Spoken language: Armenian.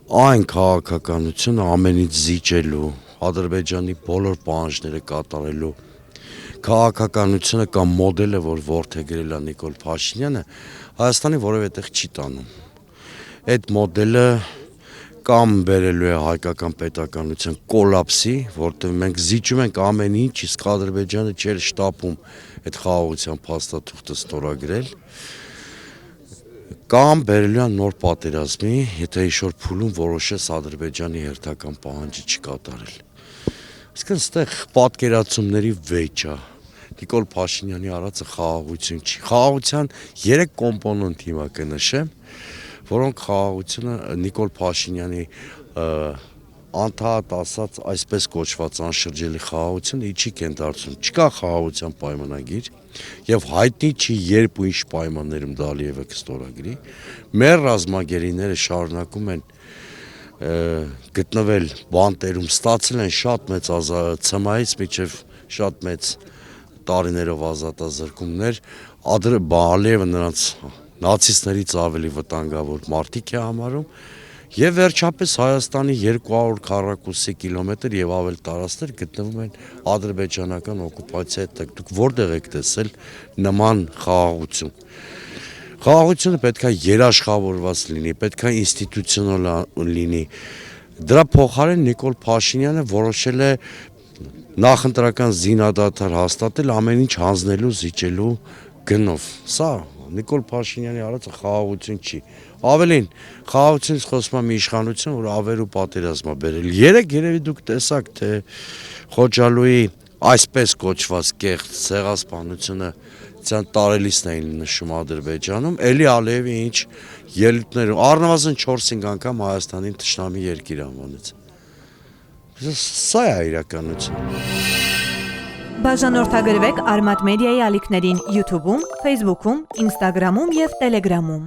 Այն քաղաքականությունը ամենից զիջելու, Ադրբեջանի բոլոր պահանջները կատարելու քաղաքականությունը կամ մոդելը, որ որդեգրել է Նիկոլ Փաշինյանը, Հայաստանի որևէ տեղ չի տանում։ Այդ մոդելը կամ բերելու է հայկական պետականության կոլապսի, որտեղ մենք զիջում ենք ամեն ինչ, իսկ Ադրբեջանը չէր շտապում այդ խաղաղության փաստաթուղթը ստորագրել, կամ բերելու է նոր պատերազմի, եթե ինչ-որ փուլում որոշես Ադրբեջանի հերթական պահանջը չկատարել։ Այսինքն ստեղ պատկերացումների վեճ է։ Նիկոլ Փաշինյանի արածը խաղաղություն չի։ Խաղաղության 3 կոմպոնենտ հիմա կնշեմ, որոնք խաղաղությունը Նիկոլ Փաշինյանի անդադար ասած այսպես կոչված անշրջելի խաղաղությունը չի կենթարկվում։ Չկա խաղաղության պայմանագիր եւ հայտնի չի երբ ու ինչ պայմաններում դա Ալիևը կստորագրի։ Մեր ռազմագերիները շարունակում են գտնվել բանտերում, ստացել են շատ մեծ ցմահից միջև շատ մեծ տարիներով ազատազրկումներ, Ալիևը նրանց նացիստներից ավելի վտանգավոր մարդիկ է համարում եւ վերջապես Հայաստանի 200 քառակուսի կիլոմետր եւ ավել տարածքներ գտնվում են ադրբեջանական օկուպացիայի տակ։ Դուք որտեղ եք տեսել նման խաղաղություն։ Խաղաղությունը պետք է երաշխավորված լինի, պետք է ինստիտուցիոնալ լինի։ Դրա փոխարեն Նիկոլ Փաշինյանը որոշել է նախընտրական զինադադար հաստատել ամեն ինչ հանձնելու, զիջելու գնով։ Սա Նիկոլ Փաշինյանի արածը խաղաղություն չի։ Ավելին, խաղաղությունից խոսում եմ իշխանություն, որ ավերու պատերազմ է բերել։ Երևի դուք տեսաք, թե Խոջալույի այսպես կոչված կեղծ ցեղասպանությունը տարելիցն էին նշում Ադրբեջանում, էլի Ալիևի ինչ ելույթներ, առնվազն 4-5 անգամ Հայաստանին թշնամի երկիր անվանեց։ Սա է իրականությունը։ Բաժանորդագրվեք Արմատ մեդիայի ալիքներին YouTube-ում, Facebook-ում, Instagram-ում և Telegram-ում։